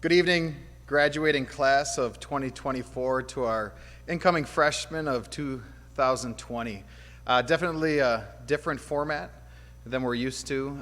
Good evening, graduating class of 2024, to our incoming freshmen of 2020. Definitely a different format than we're used to.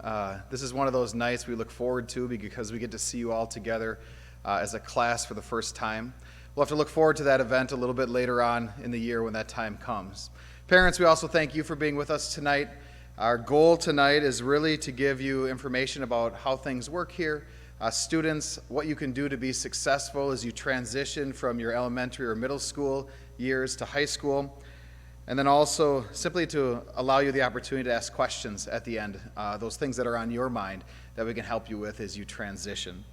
This is one of those nights we look forward to because we get to see you all together as a class for the first time. We'll have to look forward to that event a little bit later on in the year when that time comes. Parents, we also thank you for being with us tonight. Our goal tonight is really to give you information about how things work here. Students, what you can do to be successful as you transition from your elementary or middle school years to high school, and then also simply to allow you the opportunity to ask questions at the end, those things that are on your mind that we can help you with as you transition.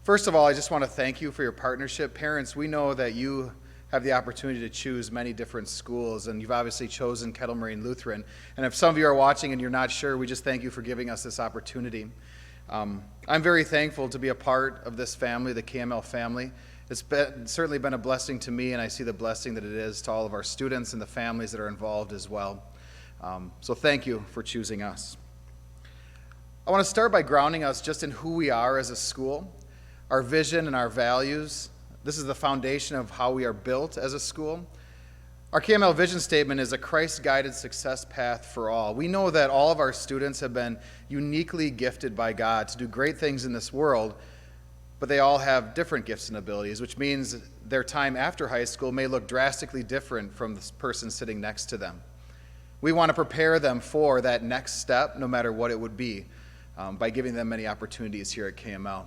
First of all, I just want to thank you for your partnership. Parents, we know that you have the opportunity to choose many different schools, and you've obviously chosen Kettle Moraine Lutheran. And if some of you are watching and you're not sure, we just thank you for giving us this opportunity. I'm very thankful to be a part of this family, the KML family. It's certainly been a blessing to me, and I see the blessing that it is to all of our students and the families that are involved as well. So thank you for choosing us. I want to start by grounding us just in who we are as a school, our vision and our values. This is the foundation of how we are built as a school. Our KML vision statement is a Christ-guided success path for all. We know that all of our students have been uniquely gifted by God to do great things in this world, but they all have different gifts and abilities, which means their time after high school may look drastically different from the person sitting next to them. We want to prepare them for that next step, no matter what it would be, by giving them many opportunities here at KML.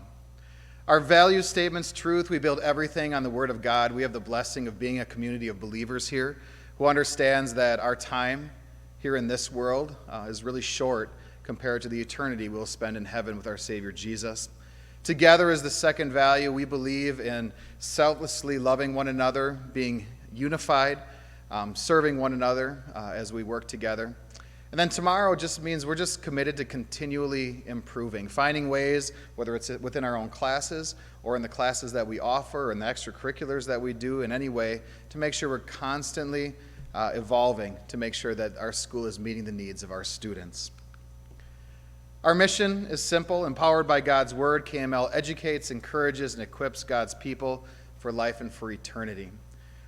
Our value statement's truth, we build everything on the Word of God. We have the blessing of being a community of believers here who understands that our time here in this world is really short compared to the eternity we'll spend in heaven with our Savior Jesus. Together is the second value. We believe in selflessly loving one another, being unified, serving one another as we work together. And then tomorrow just means we're just committed to continually improving, finding ways, whether it's within our own classes or in the classes that we offer and the extracurriculars that we do in any way, to make sure we're constantly evolving to make sure that our school is meeting the needs of our students. Our mission is simple: empowered by God's Word, KML educates, encourages, and equips God's people for life and for eternity.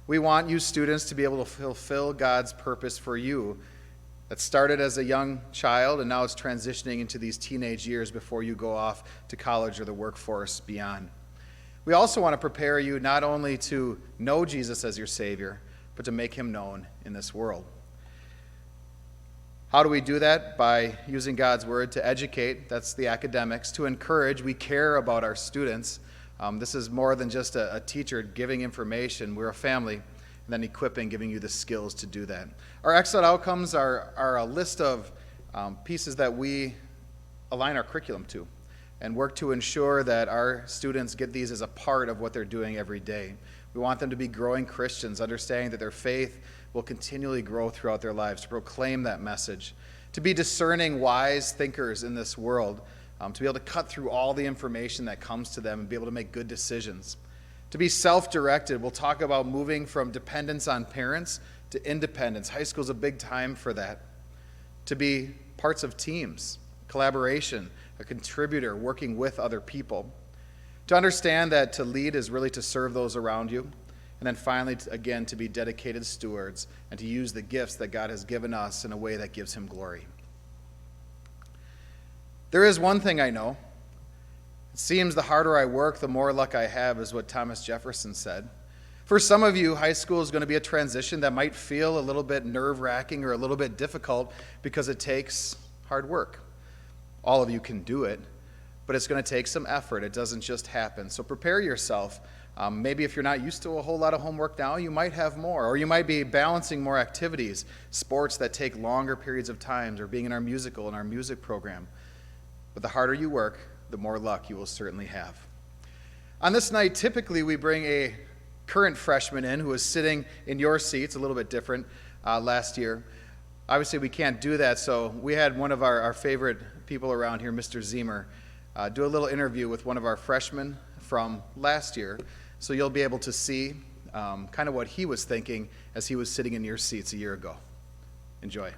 We want you students to be able to fulfill God's purpose for you. That started as a young child, and now it's transitioning into these teenage years before you go off to college or the workforce beyond. We also want to prepare you not only to know Jesus as your Savior, but to make him known in this world. How do we do that? By using God's Word to educate, that's the academics, to encourage. We care about our students. This is more than just a teacher giving information. We're a family. And then equipping, giving you the skills to do that. Our excellent outcomes are a list of pieces that we align our curriculum to and work to ensure that our students get these as a part of what they're doing every day. We want them to be growing Christians, understanding that their faith will continually grow throughout their lives, to proclaim that message, to be discerning, wise thinkers in this world, to be able to cut through all the information that comes to them and be able to make good decisions. To be self-directed. We'll talk about moving from dependence on parents to independence. High school's a big time for that. To be parts of teams, collaboration, a contributor, working with other people. To understand that to lead is really to serve those around you. And then finally, again, to be dedicated stewards and to use the gifts that God has given us in a way that gives him glory. There is one thing I know. It seems the harder I work, the more luck I have, is what Thomas Jefferson said. For some of you, high school is going to be a transition that might feel a little bit nerve-wracking or a little bit difficult because it takes hard work. All of you can do it, but it's going to take some effort. It doesn't just happen. So prepare yourself. Maybe if you're not used to a whole lot of homework now, you might have more, or you might be balancing more activities, sports that take longer periods of time, or being in our musical and our music program. But the harder you work, the more luck you will certainly have. On this night, typically we bring a current freshman in who is sitting in your seats, a little bit different last year. Obviously we can't do that, so we had one of our favorite people around here, Mr. Zemer, do a little interview with one of our freshmen from last year, so you'll be able to see kind of what he was thinking as he was sitting in your seats a year ago. Enjoy.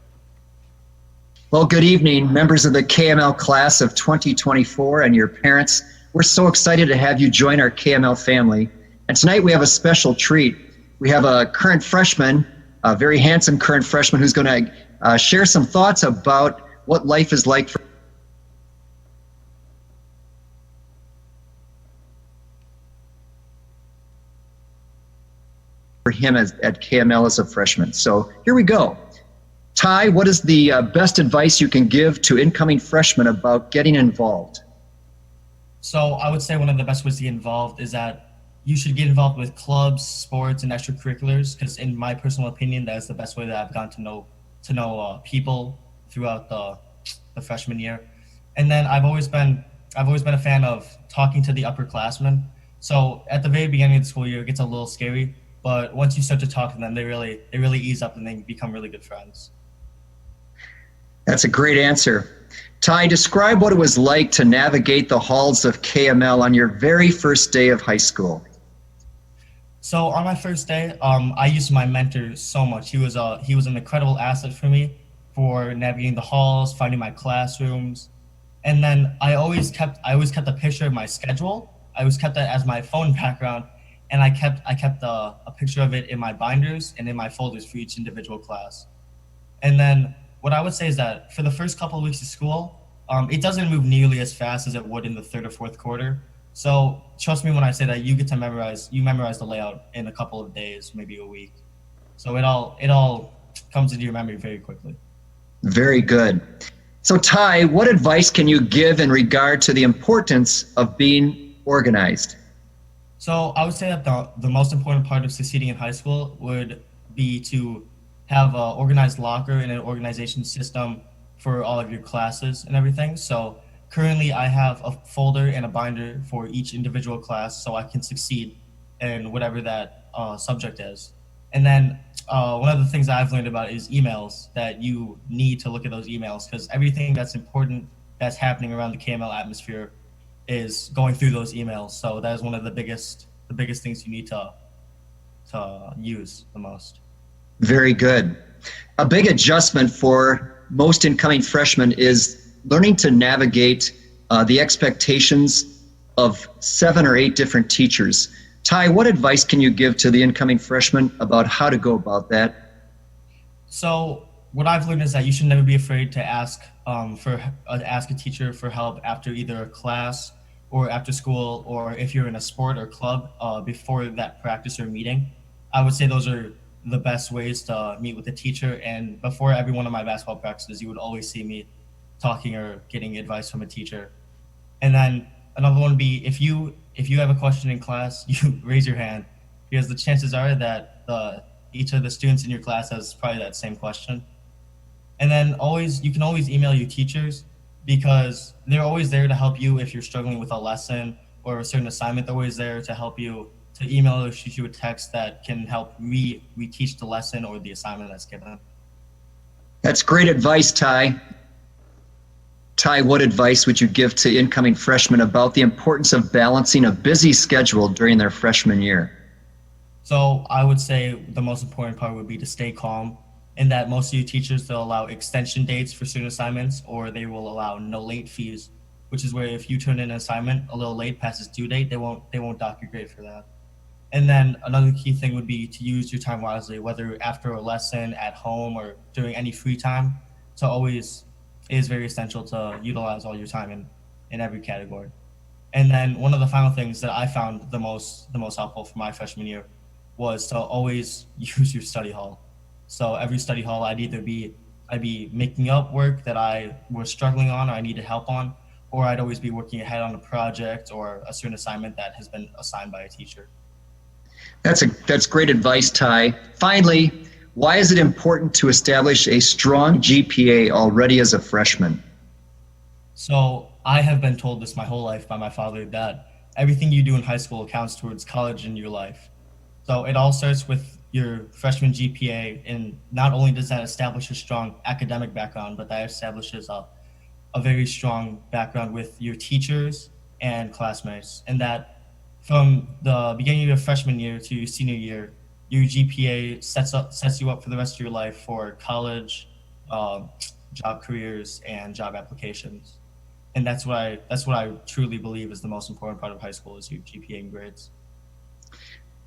Well, good evening, members of the KML class of 2024 and your parents. We're so excited to have you join our KML family. And tonight we have a special treat. We have a current freshman, a very handsome current freshman who's going to share some thoughts about what life is like for him at KML as a freshman. So here we go. Ty, what is the best advice you can give to incoming freshmen about getting involved? So I would say one of the best ways to get involved is that you should get involved with clubs, sports, and extracurriculars, because in my personal opinion, that is the best way that I've gotten to know people throughout the freshman year. And then I've always been a fan of talking to the upperclassmen. So at the very beginning of the school year, it gets a little scary, but once you start to talk to them, they really ease up and they become really good friends. That's a great answer. Ty, describe what it was like to navigate the halls of KML on your very first day of high school. So on my first day, I used my mentor so much. He was an incredible asset for me for navigating the halls, finding my classrooms, and then I always kept a picture of my schedule. I always kept that as my phone background, and I kept a picture of it in my binders and in my folders for each individual class. And then what I would say is that for the first couple of weeks of school, it doesn't move nearly as fast as it would in the third or fourth quarter. So trust me when I say that you get to memorize the layout in a couple of days, maybe a week. So it all comes into your memory very quickly. Very good. So Ty, what advice can you give in regard to the importance of being organized? So I would say that the most important part of succeeding in high school would be to have an organized locker and an organization system for all of your classes and everything. So currently I have a folder and a binder for each individual class so I can succeed in whatever that subject is. And then one of the things I've learned about is emails, that you need to look at those emails because everything that's important that's happening around the KML atmosphere is going through those emails. So that is one of the biggest things you need to use the most. Very good. A big adjustment for most incoming freshmen is learning to navigate the expectations of 7 or 8 different teachers. Ty, what advice can you give to the incoming freshmen about how to go about that? So what I've learned is that you should never be afraid to ask a teacher for help after either a class or after school, or if you're in a sport or club before that practice or meeting. I would say those are the best ways to meet with a teacher. And before every one of my basketball practices, you would always see me talking or getting advice from a teacher. And then another one would be if you have a question in class, you raise your hand because the chances are that each of the students in your class has probably that same question. And then you can always email your teachers because they're always there to help you if you're struggling with a lesson or a certain assignment. They're always there to help you, to email or shoot you a text that can help reteach the lesson or the assignment that's given. That's great advice, Ty. Ty, what advice would you give to incoming freshmen about the importance of balancing a busy schedule during their freshman year? So I would say the most important part would be to stay calm, in that most of your teachers, they'll allow extension dates for certain assignments, or they will allow no late fees, which is where if you turn in an assignment a little late past its due date, they won't dock your grade for that. And then another key thing would be to use your time wisely, whether after a lesson, at home, or during any free time. It is very essential to utilize all your time in every category. And then one of the final things that I found the most helpful for my freshman year was to always use your study hall. So every study hall, I'd be making up work that I was struggling on or I needed help on, or I'd always be working ahead on a project or a certain assignment that has been assigned by a teacher. That's great advice, Ty. Finally, why is it important to establish a strong GPA already as a freshman? So I have been told this my whole life by my father that everything you do in high school counts towards college in your life. So it all starts with your freshman GPA, and not only does that establish a strong academic background, but that establishes a very strong background with your teachers and classmates. And that from the beginning of your freshman year to your senior year, your GPA sets you up for the rest of your life for college, job careers, and job applications. And that's what I truly believe is the most important part of high school is your GPA and grades.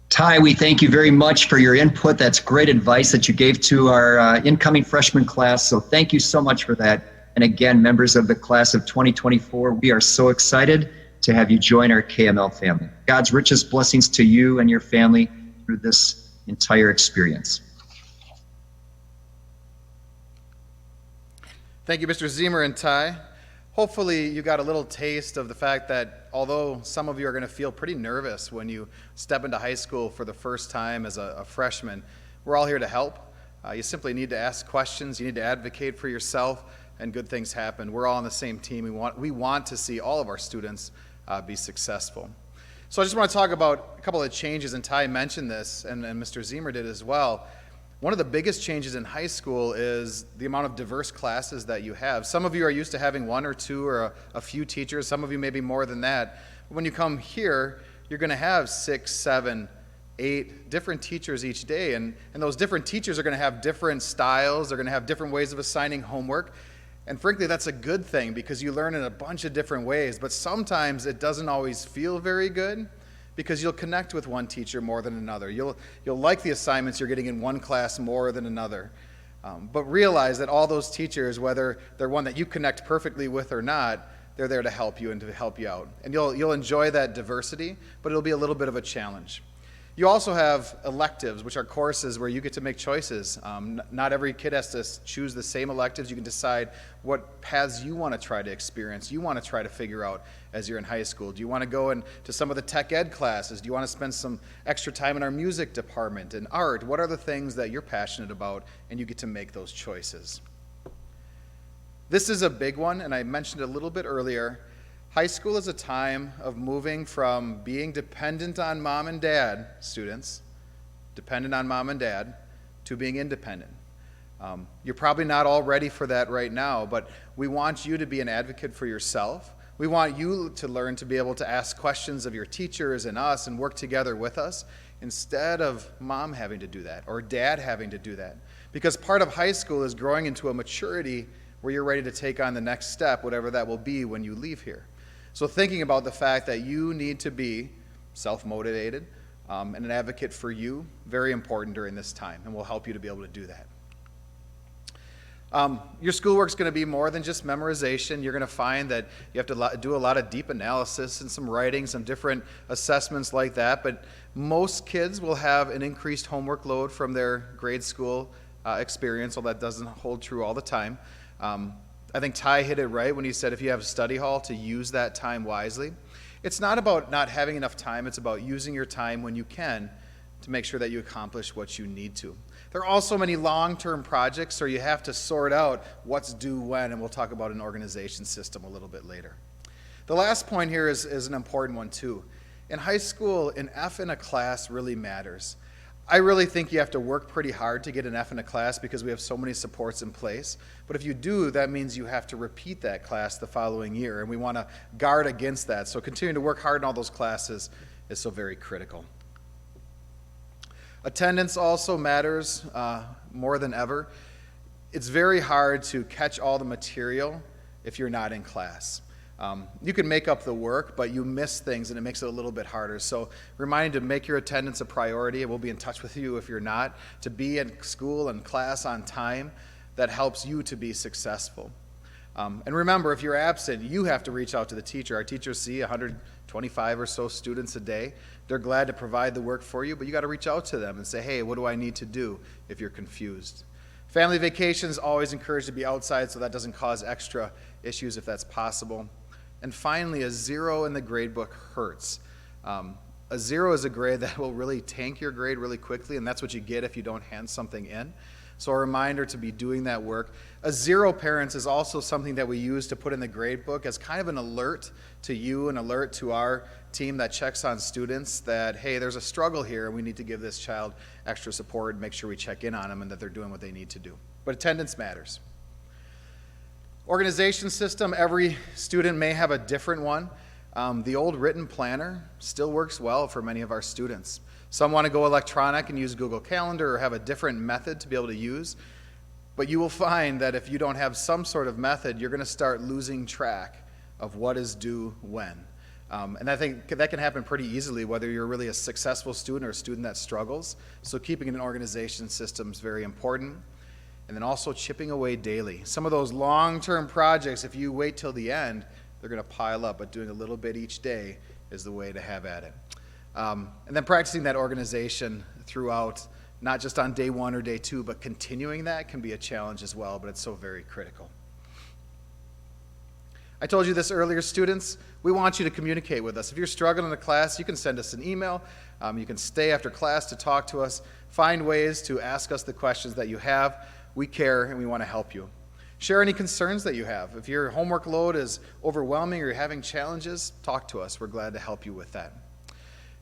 Ty, we thank you very much for your input. That's great advice that you gave to our incoming freshman class. So thank you so much for that. And again, members of the class of 2024, we are so excited to have you join our KML family. God's richest blessings to you and your family through this entire experience. Thank you, Mr. Ziemer and Ty. Hopefully you got a little taste of the fact that although some of you are going to feel pretty nervous when you step into high school for the first time as a freshman, we're all here to help. You simply need to ask questions, you need to advocate for yourself, and good things happen. We're all on the same team. We want to see all of our students be successful. So I just want to talk about a couple of changes, and Ty mentioned this, and Mr. Ziemer did as well. One of the biggest changes in high school is the amount of diverse classes that you have. Some of you are used to having one or two or a few teachers. Some of you maybe more than that. When you come here, you're going to have 6, 7, 8 different teachers each day. And those different teachers are going to have different styles. They're going to have different ways of assigning homework. And frankly, that's a good thing because you learn in a bunch of different ways. But sometimes it doesn't always feel very good, because you'll connect with one teacher more than another. You'll like the assignments you're getting in one class more than another. But realize that all those teachers, whether they're one that you connect perfectly with or not, they're there to help you and to help you out. And you'll enjoy that diversity, but it'll be a little bit of a challenge. You also have electives, which are courses where you get to make choices. Not every kid has to choose the same electives. You can decide what paths you want to try to experience, you want to try to figure out as you're in high school. Do you want to go into some of the tech ed classes? Do you want to spend some extra time in our music department and art? What are the things that you're passionate about? And you get to make those choices. This is a big one, and I mentioned it a little bit earlier. High school is a time of moving from being dependent on mom and dad, students, dependent on mom and dad, to being independent. You're probably not all ready for that right now, but we want you to be an advocate for yourself. We want you to learn to be able to ask questions of your teachers and us and work together with us instead of mom having to do that or dad having to do that. Because part of high school is growing into a maturity where you're ready to take on the next step, whatever that will be when you leave here. So thinking about the fact that you need to be self-motivated and an advocate for you, very important during this time, and we'll help you to be able to do that. Your schoolwork's going to be more than just memorization. You're going to find that you have to do a lot of deep analysis and some writing, some different assessments like that, but most kids will have an increased homework load from their grade school experience, although that doesn't hold true all the time. I think Ty hit it right when he said if you have a study hall, to use that time wisely. It's not about not having enough time, it's about using your time when you can to make sure that you accomplish what you need to. There are also many long-term projects, so you have to sort out what's due when, and we'll talk about an organization system a little bit later. The last point here is an important one too. In high school, an F in a class really matters. I really think you have to work pretty hard to get an F in a class because we have so many supports in place. But if you do, that means you have to repeat that class the following year, and we want to guard against that. So continuing to work hard in all those classes is so very critical. Attendance also matters more than ever. It's very hard to catch all the material if you're not in class. You can make up the work, but you miss things and it makes it a little bit harder. So remind you to make your attendance a priority. We'll be in touch with you if you're not. To be in school and class on time, that helps you to be successful. And remember, if you're absent, you have to reach out to the teacher. Our teachers see 125 or so students a day. They're glad to provide the work for you, but you got to reach out to them and say, hey, what do I need to do if you're confused? Family vacations, always encouraged to be outside so that doesn't cause extra issues if that's possible. And finally, a 0 in the grade book hurts. A 0 is a grade that will really tank your grade really quickly, and that's what you get if you don't hand something in. So a reminder to be doing that work. A 0, parents, is also something that we use to put in the grade book as kind of an alert to you, an alert to our team that checks on students that, hey, there's a struggle here and we need to give this child extra support and make sure we check in on them and that they're doing what they need to do. But attendance matters. Organization system, every student may have a different one. The old written planner still works well for many of our students. Some want to go electronic and use Google Calendar or have a different method to be able to use. But you will find that if you don't have some sort of method, you're going to start losing track of what is due when. And I think that can happen pretty easily, whether you're really a successful student or a student that struggles. So keeping an organization system is very important. And then also chipping away daily. Some of those long-term projects, if you wait till the end, they're going to pile up, but doing a little bit each day is the way to have at it. And then practicing that organization throughout, not just on day 1 or day 2, but continuing that can be a challenge as well, but it's so very critical. I told you this earlier, students. We want you to communicate with us. If you're struggling in a class, you can send us an email. You can stay after class to talk to us. Find ways to ask us the questions that you have. We care and we want to help you. Share any concerns that you have. If your homework load is overwhelming or you're having challenges, talk to us. We're glad to help you with that.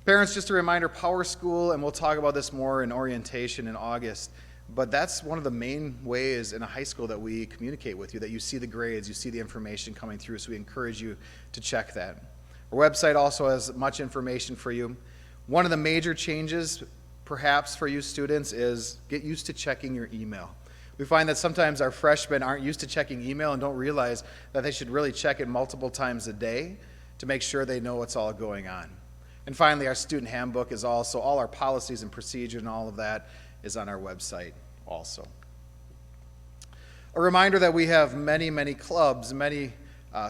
Parents, just a reminder, Power School, and we'll talk about this more in orientation in August, but that's one of the main ways in a high school that we communicate with you, that you see the grades, you see the information coming through, so we encourage you to check that. Our website also has much information for you. One of the major changes, perhaps for you students, is get used to checking your email. We find that sometimes our freshmen aren't used to checking email and don't realize that they should really check it multiple times a day to make sure they know what's all going on. And finally, our student handbook is also, all our policies and procedures and all of that is on our website also. A reminder that we have many, many clubs, many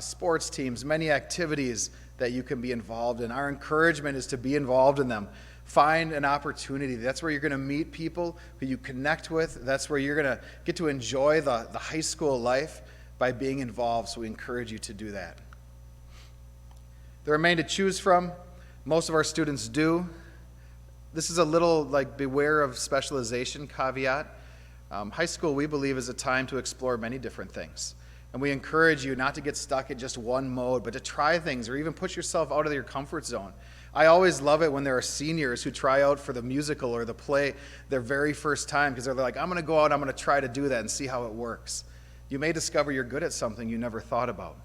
sports teams, many activities that you can be involved in. Our encouragement is to be involved in them. Find an opportunity. That's where you're going to meet people who you connect with. That's where you're going to get to enjoy the high school life by being involved, so we encourage you to do that. There are many to choose from. Most of our students do. This is a little like beware of specialization caveat. High school, we believe, is a time to explore many different things. And we encourage you not to get stuck in just one mode, but to try things or even put yourself out of your comfort zone. I always love it when there are seniors who try out for the musical or the play their very first time, because they're like, I'm going to go out, I'm going to try to do that and see how it works. You may discover you're good at something you never thought about.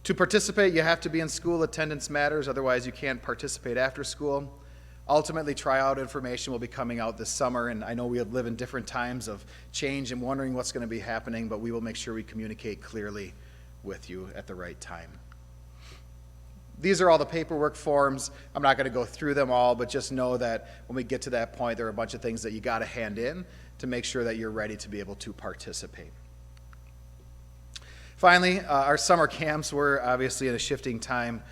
To participate, you have to be in school. Attendance matters, otherwise you can't participate after school. Ultimately, tryout information will be coming out this summer, and I know we live in different times of change and wondering what's going to be happening, but we will make sure we communicate clearly with you at the right time. These are all the paperwork forms. I'm not going to go through them all, but just know that when we get to that point, there are a bunch of things that you got to hand in to make sure that you're ready to be able to participate. Finally, our summer camps, we're obviously in a shifting time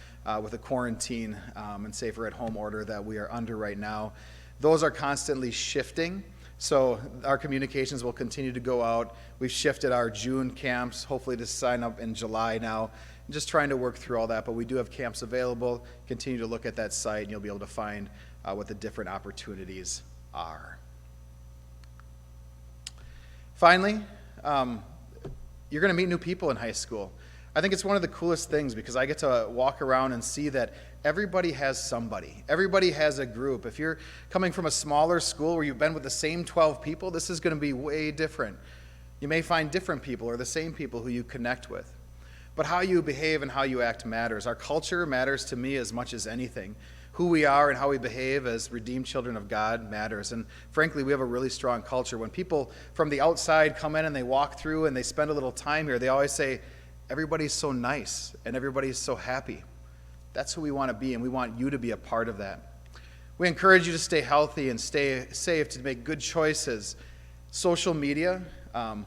with the quarantine and safer at home order that we are under right now. Those are constantly shifting, so our communications will continue to go out. We've shifted our June camps, hopefully to sign up in July now. Just trying to work through all that, but we do have camps available. Continue to look at that site and you'll be able to find what the different opportunities are. Finally, you're going to meet new people in high school. I think it's one of the coolest things because I get to walk around and see that everybody has somebody. Everybody has a group. If you're coming from a smaller school where you've been with the same 12 people, this is going to be way different. You may find different people or the same people who you connect with. But how you behave and how you act matters. Our culture matters to me as much as anything. Who we are and how we behave as redeemed children of God matters. And frankly, we have a really strong culture. When people from the outside come in and they walk through and they spend a little time here, they always say, everybody's so nice and everybody's so happy. That's who we want to be, and we want you to be a part of that. We encourage you to stay healthy and stay safe, to make good choices. Social media,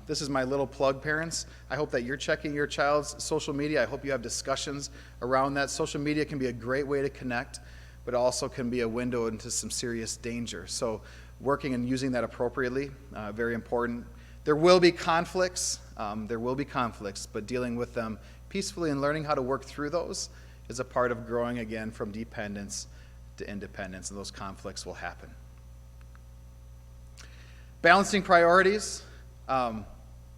this is my little plug, parents. I hope that you're checking your child's social media. I hope you have discussions around that. Social media can be a great way to connect, but also can be a window into some serious danger. So working and using that appropriately, very important. There will be conflicts, but dealing with them peacefully and learning how to work through those is a part of growing again from dependence to independence, and those conflicts will happen. Balancing priorities,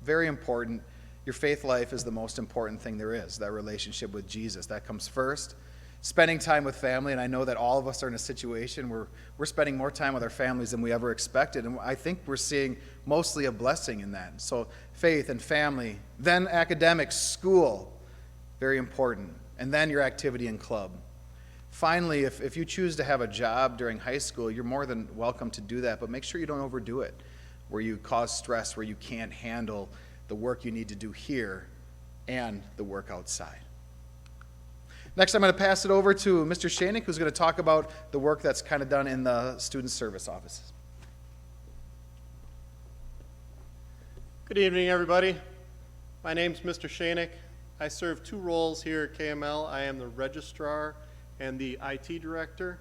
very important. Your faith life is the most important thing there is, that relationship with Jesus. That comes first. Spending time with family, and I know that all of us are in a situation where we're spending more time with our families than we ever expected, and I think we're seeing mostly a blessing in that. So faith and family, then academics, school, very important, and then your activity in club. Finally, if you choose to have a job during high school, you're more than welcome to do that, but make sure you don't overdo it, where you cause stress, where you can't handle the work you need to do here and the work outside. Next, I'm going to pass it over to Mr. Shanik, who's going to talk about the work that's kind of done in the student service offices. Good evening, everybody. My name's Mr. Shanik. I serve two roles here at KML. I am the registrar and the IT director.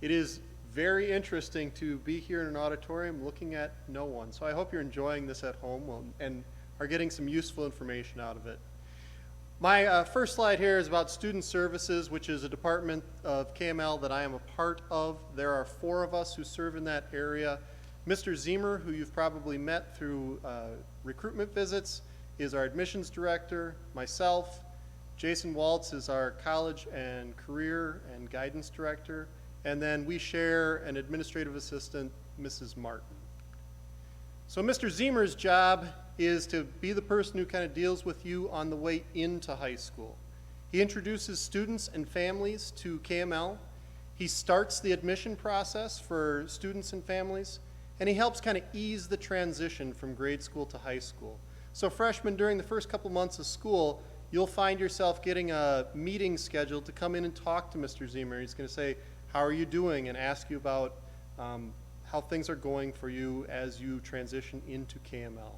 It is very interesting to be here in an auditorium looking at no one. So I hope you're enjoying this at home and are getting some useful information out of it. My first slide here is about student services, which is a department of KML that I am a part of. There are 4 of us who serve in that area. Mr. Zemer, who you've probably met through recruitment visits, is our admissions director. Myself, Jason Waltz is our college and career and guidance director. And then we share an administrative assistant, Mrs. Martin. So Mr. Zemer's job is to be the person who kind of deals with you on the way into high school. He introduces students and families to KML. He starts the admission process for students and families, and he helps kind of ease the transition from grade school to high school. So freshmen, during the first couple months of school, you'll find yourself getting a meeting scheduled to come in and talk to Mr. Zemer. He's going to say, how are you doing, and ask you about how things are going for you as you transition into KML.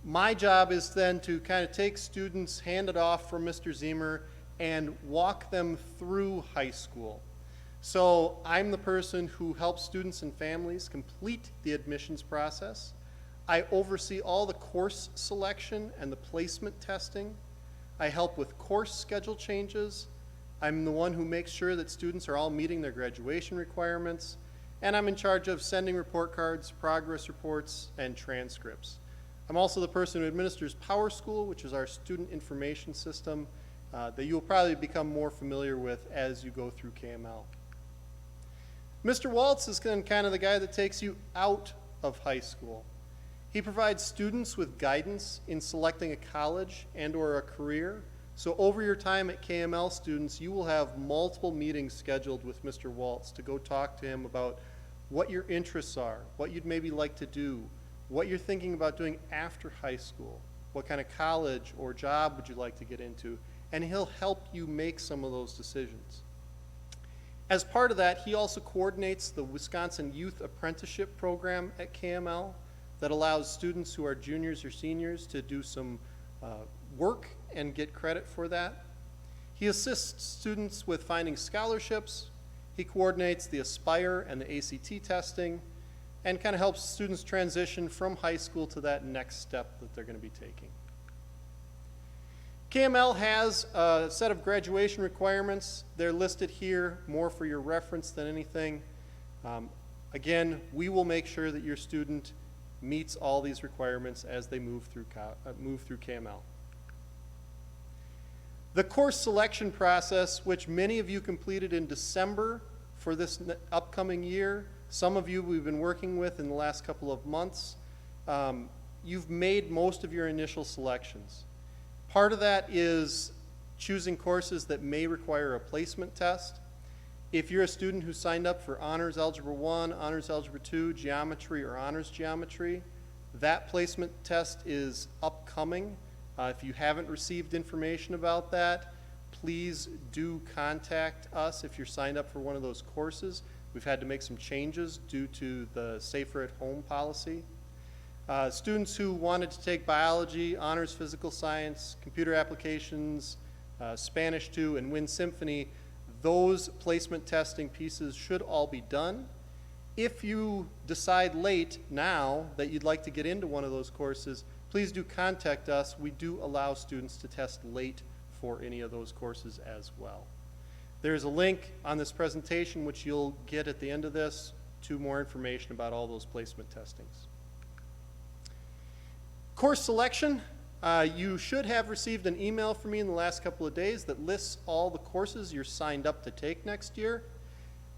My job is then to kind of take students, hand it off from Mr. Zemer, and walk them through high school. So I'm the person who helps students and families complete the admissions process. I oversee all the course selection and the placement testing. I help with course schedule changes. I'm the one who makes sure that students are all meeting their graduation requirements. And I'm in charge of sending report cards, progress reports, and transcripts. I'm also the person who administers PowerSchool, which is our student information system that you'll probably become more familiar with as you go through KML. Mr. Waltz is kind of the guy that takes you out of high school. He provides students with guidance in selecting a college and or a career. So over your time at KML, students, you will have multiple meetings scheduled with Mr. Waltz to go talk to him about what your interests are, what you'd maybe like to do, what you're thinking about doing after high school, what kind of college or job would you like to get into, and he'll help you make some of those decisions. As part of that, he also coordinates the Wisconsin Youth Apprenticeship Program at KML that allows students who are juniors or seniors to do some work and get credit for that. He assists students with finding scholarships. He coordinates the Aspire and the ACT testing and kind of helps students transition from high school to that next step that they're going to be taking. KML has a set of graduation requirements. They're listed here more for your reference than anything. Again, we will make sure that your student meets all these requirements as they move through KML. The course selection process, which many of you completed in December for this upcoming year, some of you we've been working with in the last couple of months, you've made most of your initial selections. Part of that is choosing courses that may require a placement test. If you're a student who signed up for Honors Algebra 1, Honors Algebra 2, Geometry, or Honors Geometry, that placement test is upcoming. If you haven't received information about that, please do contact us if you're signed up for one of those courses. We've had to make some changes due to the Safer at Home policy. Students who wanted to take biology, honors physical science, computer applications, Spanish 2, and Wind Symphony, those placement testing pieces should all be done. If you decide late now that you'd like to get into one of those courses, please do contact us. We do allow students to test late for any of those courses as well. There's a link on this presentation which you'll get at the end of this to more information about all those placement testings. Course selection, you should have received an email from me in the last couple of days that lists all the courses you're signed up to take next year.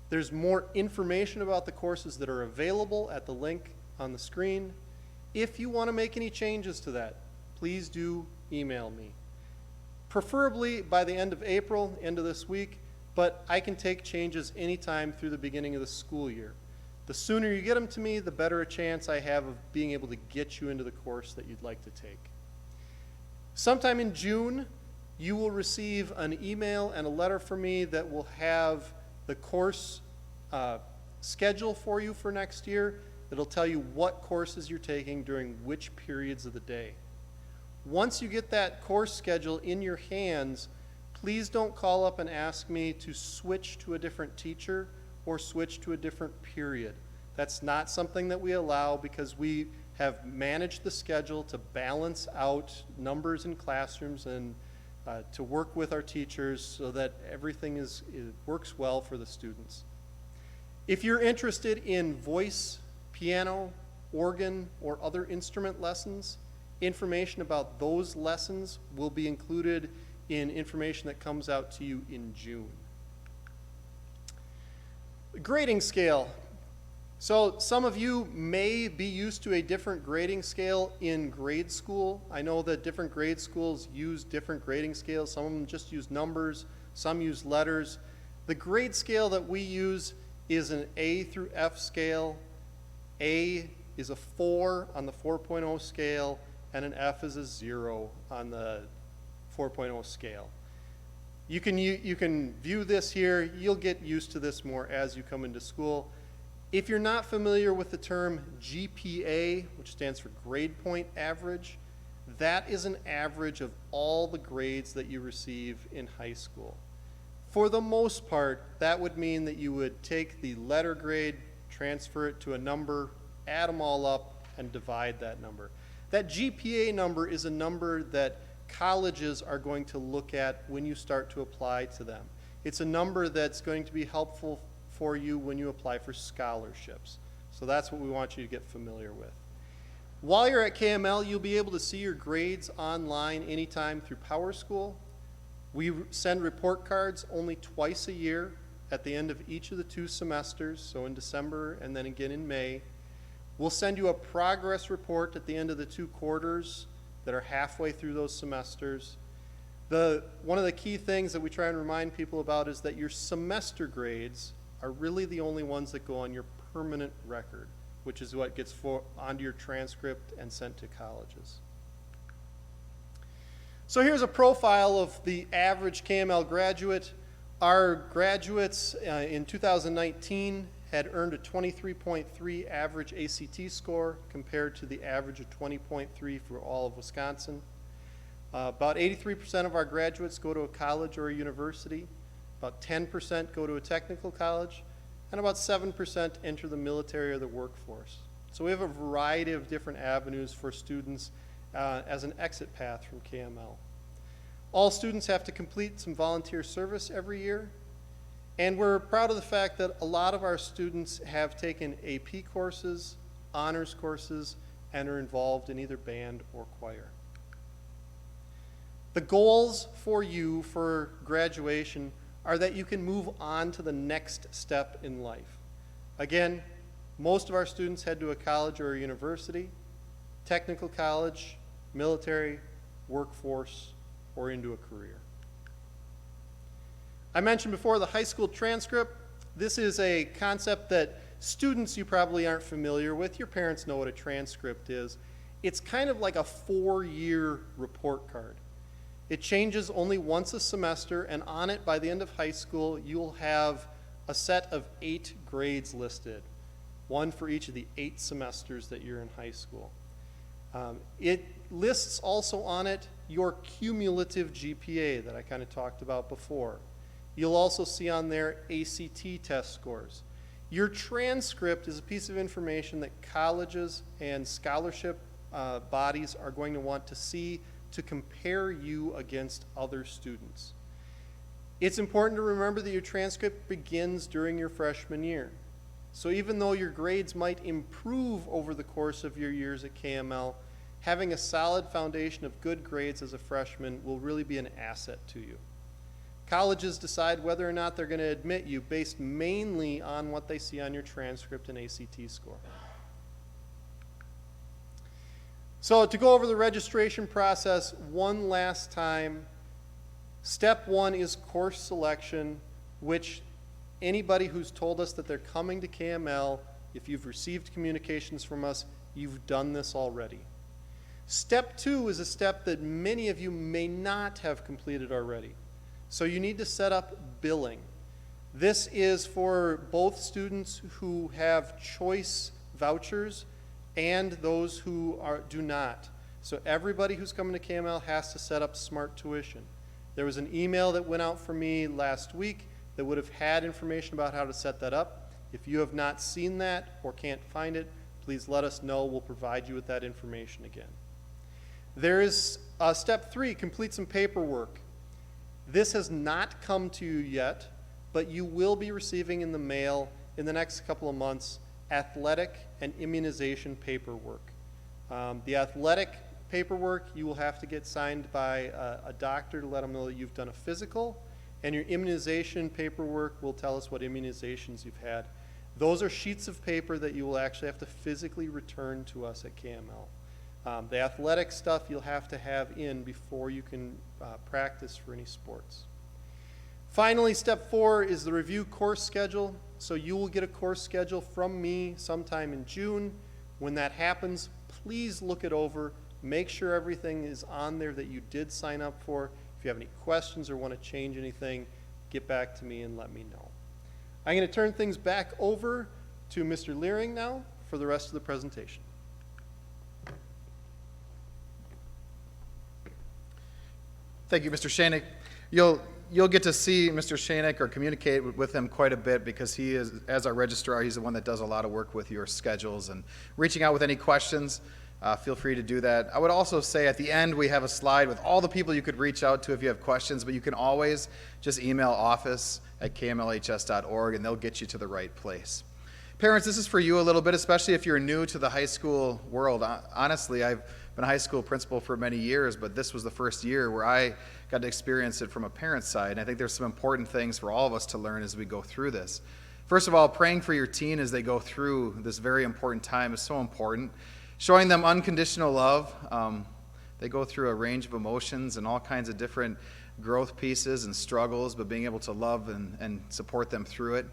There's more information about the courses that are available at the link on the screen. If you want to make any changes to that, please do email me. Preferably by the end of April, end of this week, but I can take changes anytime through the beginning of the school year. The sooner you get them to me, the better a chance I have of being able to get you into the course that you'd like to take. Sometime in June, you will receive an email and a letter from me that will have the course schedule for you for next year. It'll tell you what courses you're taking during which periods of the day. Once you get that course schedule in your hands, please don't call up and ask me to switch to a different teacher or switch to a different period. That's not something that we allow because we have managed the schedule to balance out numbers in classrooms and to work with our teachers so that everything works well for the students. If you're interested in voice, piano, organ, or other instrument lessons, information about those lessons will be included in information that comes out to you in June. Grading scale. So some of you may be used to a different grading scale in grade school. I know that different grade schools use different grading scales. Some of them just use numbers, some use letters. The grade scale that we use is an A through F scale. A is a 4 on the 4.0 scale, and an F is a 0 on the 4.0 scale. You can view this here. You'll get used to this more as you come into school. If you're not familiar with the term GPA, which stands for grade point average, that is an average of all the grades that you receive in high school. For the most part, that would mean that you would take the letter grade, transfer it to a number, add them all up, and divide that number. That GPA number is a number that colleges are going to look at when you start to apply to them. It's a number that's going to be helpful for you when you apply for scholarships. So that's what we want you to get familiar with. While you're at KML, you'll be able to see your grades online anytime through PowerSchool. We send report cards only twice a year at the end of each of the 2 semesters, so in December and then again in May. We'll send you a progress report at the end of the 2 quarters that are halfway through those semesters. One of the key things that we try and remind people about is that your semester grades are really the only ones that go on your permanent record, which is what gets onto your transcript and sent to colleges. So here's a profile of the average KML graduate. Our graduates in 2019 had earned a 23.3 average ACT score compared to the average of 20.3 for all of Wisconsin. About 83% of our graduates go to a college or a university. About 10% go to a technical college, and about 7% enter the military or the workforce. So we have a variety of different avenues for students as an exit path from KML. All students have to complete some volunteer service every year, and we're proud of the fact that a lot of our students have taken AP courses, honors courses, and are involved in either band or choir. The goals for you for graduation are that you can move on to the next step in life. Again, most of our students head to a college or a university, technical college, military, workforce, or into a career. I mentioned before the high school transcript. This is a concept that students you probably aren't familiar with. Your parents know what a transcript is. It's kind of like a 4-year report card. It changes only once a semester, and on it, by the end of high school, you'll have a set of 8 grades listed, 1 for each of the 8 semesters that you're in high school. It lists also on it your cumulative GPA that I kind of talked about before. You'll also see on there ACT test scores. Your transcript is a piece of information that colleges and scholarship bodies are going to want to see to compare you against other students. It's important to remember that your transcript begins during your freshman year. So even though your grades might improve over the course of your years at KML, having a solid foundation of good grades as a freshman will really be an asset to you. Colleges decide whether or not they're going to admit you based mainly on what they see on your transcript and ACT score. So to go over the registration process one last time, step 1 is course selection, which anybody who's told us that they're coming to KML, if you've received communications from us, you've done this already. Step 2 is a step that many of you may not have completed already. So you need to set up billing. This is for both students who have choice vouchers and those who do not. So everybody who's coming to KML has to set up Smart Tuition. There was an email that went out for me last week that would have had information about how to set that up. If you have not seen that or can't find it, please let us know. We'll provide you with that information again. There is step 3, complete some paperwork. This has not come to you yet, but you will be receiving in the mail in the next couple of months athletic and immunization paperwork. The athletic paperwork you will have to get signed by a doctor to let them know that you've done a physical, and your immunization paperwork will tell us what immunizations you've had. Those are sheets of paper that you will actually have to physically return to us at KML. The athletic stuff you'll have to have in before you can practice for any sports. Finally, step 4 is the review course schedule. So you will get a course schedule from me sometime in June. When that happens, please look it over. Make sure everything is on there that you did sign up for. If you have any questions or want to change anything, get back to me and let me know. I'm going to turn things back over to Mr. Leering now for the rest of the presentation. Thank you, Mr. Shanek. You'll get to see Mr. Shanek or communicate with him quite a bit because he is, as our registrar, he's the one that does a lot of work with your schedules and reaching out with any questions. Feel free to do that. I would also say at the end we have a slide with all the people you could reach out to if you have questions, but you can always just email office@kmlhs.org and they'll get you to the right place. Parents, this is for you a little bit, especially if you're new to the high school world. Honestly, I've been a high school principal for many years, but this was the first year where I got to experience it from a parent's side. And I think there's some important things for all of us to learn as we go through this. First of all, praying for your teen as they go through this very important time is so important. Showing them unconditional love. They go through a range of emotions and all kinds of different growth pieces and struggles, but being able to love and support them through it.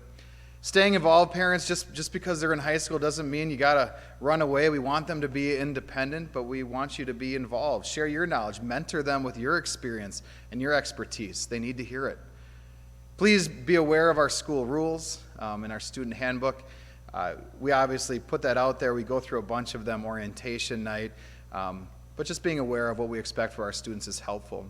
Staying involved, parents, just because they're in high school doesn't mean you got to run away. We want them to be independent, but we want you to be involved. Share your knowledge. Mentor them with your experience and your expertise. They need to hear it. Please be aware of our school rules and our student handbook. We obviously put that out there. We go through a bunch of them orientation night, but just being aware of what we expect for our students is helpful.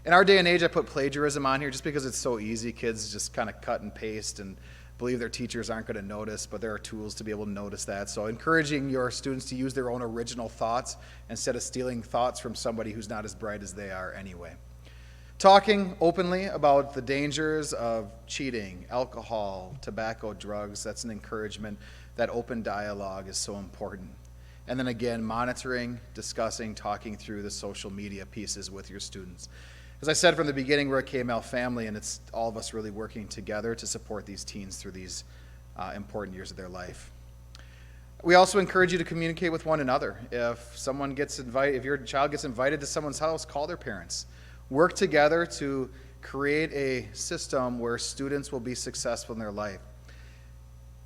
In our day and age, I put plagiarism on here just because it's so easy. Kids just kind of cut and paste and believe their teachers aren't going to notice, but there are tools to be able to notice that. So encouraging your students to use their own original thoughts instead of stealing thoughts from somebody who's not as bright as they are anyway. Talking openly about the dangers of cheating, alcohol, tobacco, drugs, that's an encouragement. That open dialogue is so important. And then again, monitoring, discussing, talking through the social media pieces with your students. As I said from the beginning, we're a KML family, and it's all of us really working together to support these teens through these important years of their life. We also encourage you to communicate with one another. If your child gets invited to someone's house, call their parents. Work together to create a system where students will be successful in their life.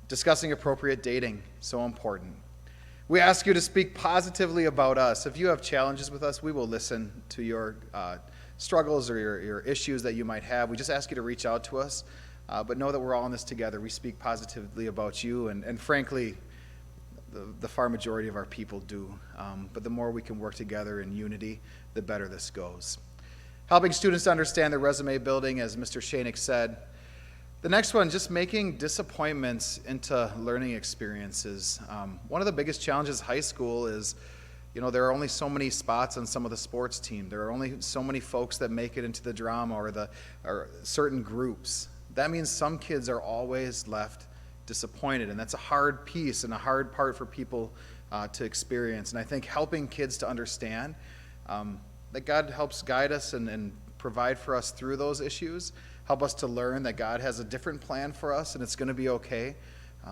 Discussing appropriate dating, so important. We ask you to speak positively about us. If you have challenges with us, we will listen to your struggles or your issues that you might have. We just ask you to reach out to us, but know that we're all in this together. We speak positively about you, and frankly, the far majority of our people do. But the more we can work together in unity, the better this goes. Helping students to understand their resume building, as Mr. Shanek said. The next one, just making disappointments into learning experiences. One of the biggest challenges of high school is, there are only so many spots on some of the sports team. There are only so many folks that make it into the drama or certain groups. That means some kids are always left disappointed, and that's a hard piece and a hard part for people to experience. And I think helping kids to understand that God helps guide us and provide for us through those issues, help us to learn that God has a different plan for us and it's going to be okay,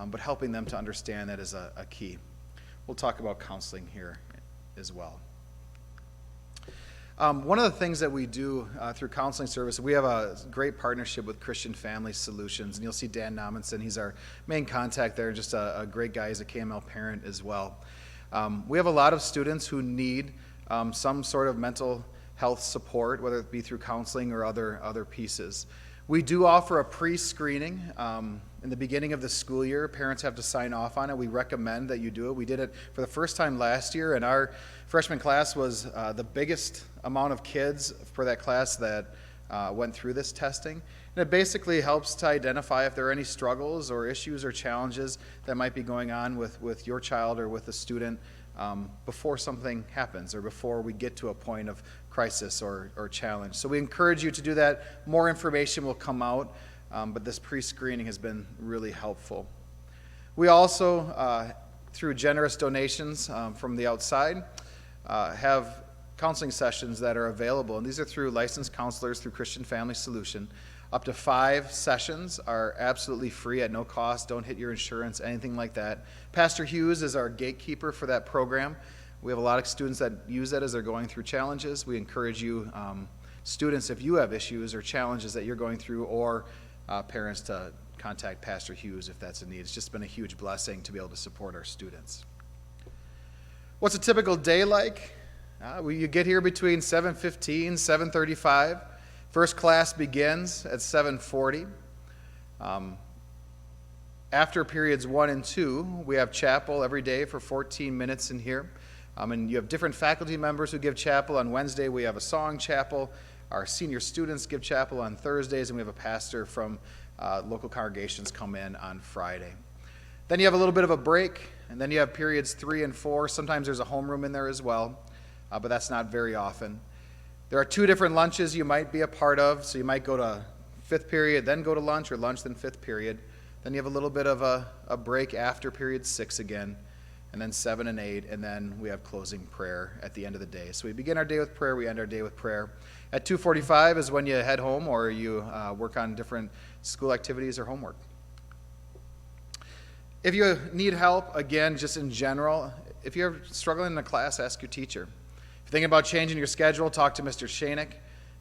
but helping them to understand that is a key. We'll talk about counseling here as well. One of the things that we do through counseling service, we have a great partnership with Christian Family Solutions, and you'll see Dan Nominson, he's our main contact there, just a great guy, he's a KML parent as well. We have a lot of students who need some sort of mental health support, whether it be through counseling or other pieces. We do offer a pre-screening in the beginning of the school year. Parents have to sign off on it. We recommend that you do it. We did it for the first time last year, and our freshman class was the biggest amount of kids for that class that went through this testing. And it basically helps to identify if there are any struggles or issues or challenges that might be going on with your child or with a student before something happens or before we get to a point of crisis or challenge. So we encourage you to do that. More information will come out, but this pre-screening has been really helpful. We also, through generous donations from the outside, have counseling sessions that are available, and these are through licensed counselors through Christian Family Solution. Up to 5 sessions are absolutely free at no cost, don't hit your insurance, anything like that. Pastor Hughes is our gatekeeper for that program. We have a lot of students that use that as they're going through challenges. We encourage you, students, if you have issues or challenges that you're going through, or parents to contact Pastor Hughes if that's a need. It's just been a huge blessing to be able to support our students. What's a typical day like? You get here between 7:15, 7:35. First class begins at 7:40. After periods 1 and 2, we have chapel every day for 14 minutes in here. And you have different faculty members who give chapel. On Wednesday, we have a song chapel. Our senior students give chapel on Thursdays, and we have a pastor from local congregations come in on Friday. Then you have a little bit of a break, and then you have periods 3 and 4. Sometimes there's a homeroom in there as well, but that's not very often. There are 2 different lunches you might be a part of, so you might go to 5th period, then go to lunch, or lunch, then 5th period. Then you have a little bit of a break after period 6 again, and then 7 and 8, and then we have closing prayer at the end of the day. So we begin our day with prayer, we end our day with prayer. At 2:45 is when you head home or you work on different school activities or homework. If you need help, again, just in general, if you're struggling in a class, ask your teacher. If you're thinking about changing your schedule, talk to Mr. Shanik.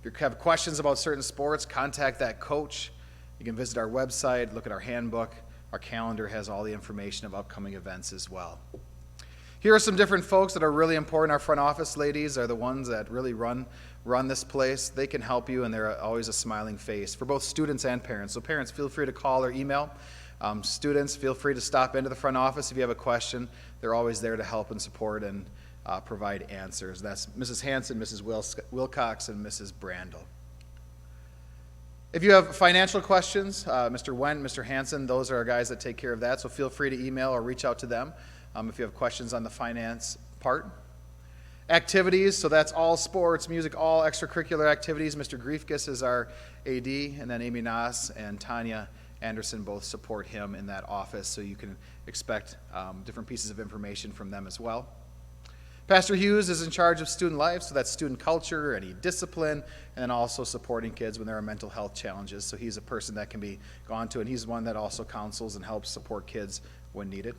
If you have questions about certain sports, contact that coach. You can visit our website, look at our handbook. Our calendar has all the information of upcoming events as well. Here are some different folks that are really important. Our front office ladies are the ones that really run this place. They can help you, and they're always a smiling face for both students and parents. So parents, feel free to call or email. Students, feel free to stop into the front office if you have a question. They're always there to help and support and provide answers. That's Mrs. Hanson, Mrs. Wilcox, and Mrs. Brandel. If you have financial questions, Mr. Wendt, Mr. Hanson, those are our guys that take care of that, so feel free to email or reach out to them if you have questions on the finance part. Activities, so that's all sports, music, all extracurricular activities. Mr. Griefkes is our AD, and then Amy Noss and Tanya Anderson both support him in that office, so you can expect different pieces of information from them as well. Pastor Hughes is in charge of student life, so that's student culture, any discipline, and then also supporting kids when there are mental health challenges. So he's a person that can be gone to, and he's one that also counsels and helps support kids when needed.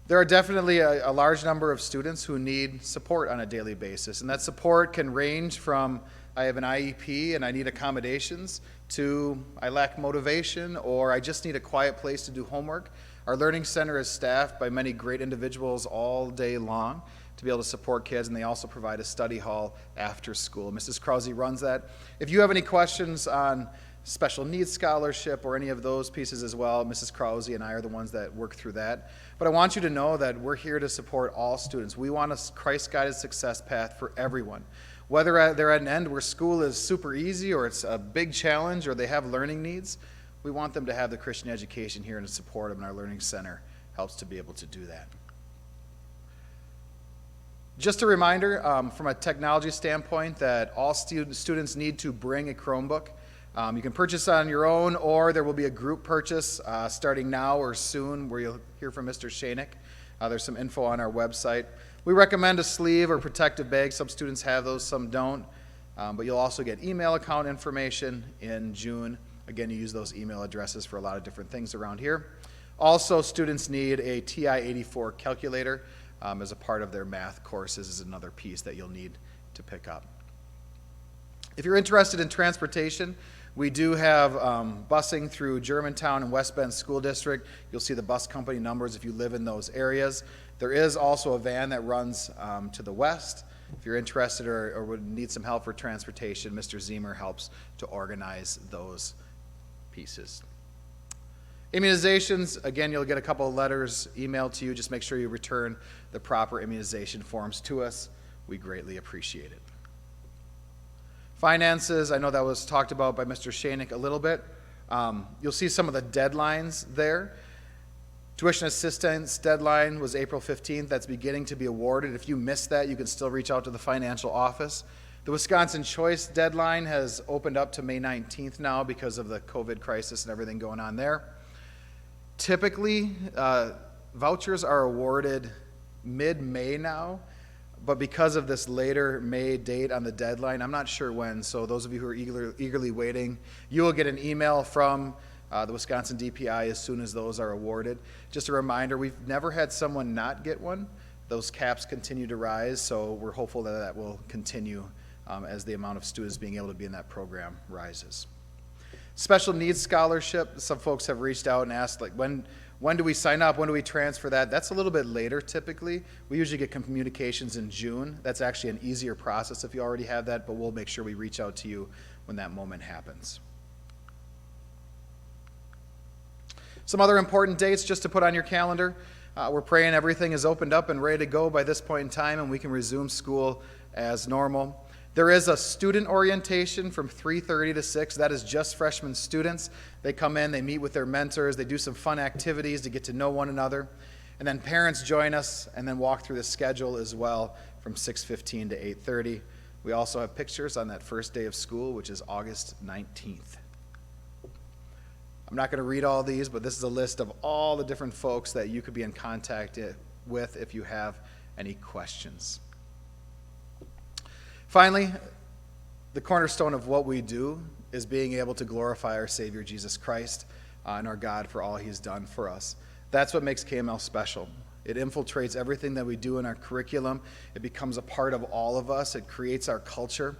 There are definitely a large number of students who need support on a daily basis, and that support can range from I have an IEP and I need accommodations to I lack motivation or I just need a quiet place to do homework. Our Learning Center is staffed by many great individuals all day long to be able to support kids, and they also provide a study hall after school. Mrs. Krause runs that. If you have any questions on special needs scholarship or any of those pieces as well, Mrs. Krause and I are the ones that work through that. But I want you to know that we're here to support all students. We want a Christ-guided success path for everyone. Whether they're at an end where school is super easy or it's a big challenge or they have learning needs, we want them to have the Christian education here and to support them, and our Learning Center helps to be able to do that. Just a reminder from a technology standpoint that all students need to bring a Chromebook. You can purchase on your own, or there will be a group purchase starting now or soon where you'll hear from Mr. Shanik. There's some info on our website. We recommend a sleeve or protective bag. Some students have those, some don't. But you'll also get email account information in June. Again, you use those email addresses for a lot of different things around here. Also, students need a TI-84 calculator as a part of their math courses is another piece that you'll need to pick up. If you're interested in transportation, We do have busing through Germantown and West Bend School District. You'll see the bus company numbers if you live in those areas. There is also a van that runs to the west. If you're interested or would need some help for transportation, Mr. Zemer helps to organize those pieces. Immunizations, again, you'll get a couple of letters emailed to you. Just make sure you return the proper immunization forms to us. We greatly appreciate it. Finances, I know that was talked about by Mr. Shanik a little bit. You'll see some of the deadlines there. Tuition assistance deadline was April 15th. That's beginning to be awarded. If you missed that, you can still reach out to the financial office. The Wisconsin Choice deadline has opened up to May 19th now because of the COVID crisis and everything going on there. Typically, vouchers are awarded mid-May now, but because of this later May date on the deadline, I'm not sure when, so those of you who are eagerly waiting, you will get an email from the Wisconsin DPI as soon as those are awarded. Just a reminder, we've never had someone not get one. Those caps continue to rise, so we're hopeful that that will continue as the amount of students being able to be in that program rises. Special needs scholarship, some folks have reached out and asked, like, when do we sign up? When do we transfer that? That's a little bit later typically. We usually get communications in June. That's actually an easier process if you already have that, but we'll make sure we reach out to you when that moment happens. Some other important dates just to put on your calendar. We're praying everything is opened up and ready to go by this point in time and we can resume school as normal. There is a student orientation from 3:30 to 6. That is just freshman students. They come in, they meet with their mentors, they do some fun activities to get to know one another. And then parents join us and then walk through the schedule as well from 6:15 to 8:30. We also have pictures on that first day of school, which is August 19th. I'm not going to read all these, but this is a list of all the different folks that you could be in contact with if you have any questions. Finally, the cornerstone of what we do is being able to glorify our Savior Jesus Christ and our God for all He's done for us. That's what makes KML special. It infiltrates everything that we do in our curriculum. It becomes a part of all of us. It creates our culture.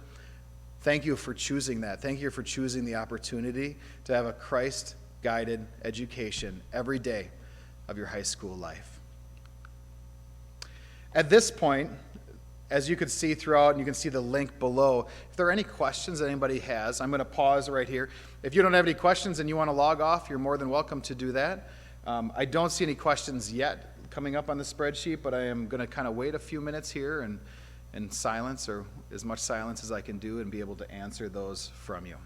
Thank you for choosing that. Thank you for choosing the opportunity to have a Christ-guided education every day of your high school life. At this point, as you can see throughout, and you can see the link below, if there are any questions that anybody has, I'm going to pause right here. If you don't have any questions and you want to log off, you're more than welcome to do that. I don't see any questions yet coming up on the spreadsheet, but I am going to kind of wait a few minutes here and in silence, or as much silence as I can do, and be able to answer those from you.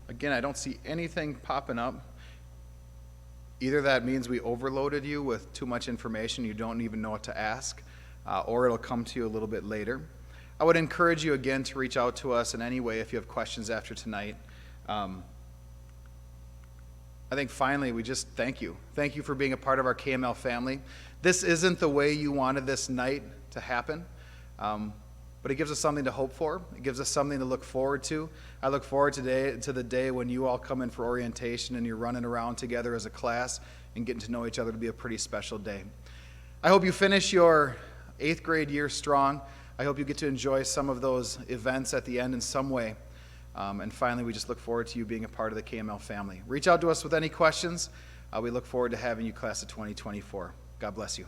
Again, I don't see anything popping up. Either that means we overloaded you with too much information, you don't even know what to ask, or it'll come to you a little bit later. I would encourage you again to reach out to us in any way if you have questions after tonight. I think finally we just thank you. Thank you for being a part of our KML family. This isn't the way you wanted this night to happen. But it gives us something to hope for. It gives us something to look forward to. I look forward to the day when you all come in for orientation and you're running around together as a class and getting to know each other. To be a pretty special day. I hope you finish your 8th grade year strong. I hope you get to enjoy some of those events at the end in some way. And finally, we just look forward to you being a part of the KML family. Reach out to us with any questions. We look forward to having you, class of 2024. God bless you.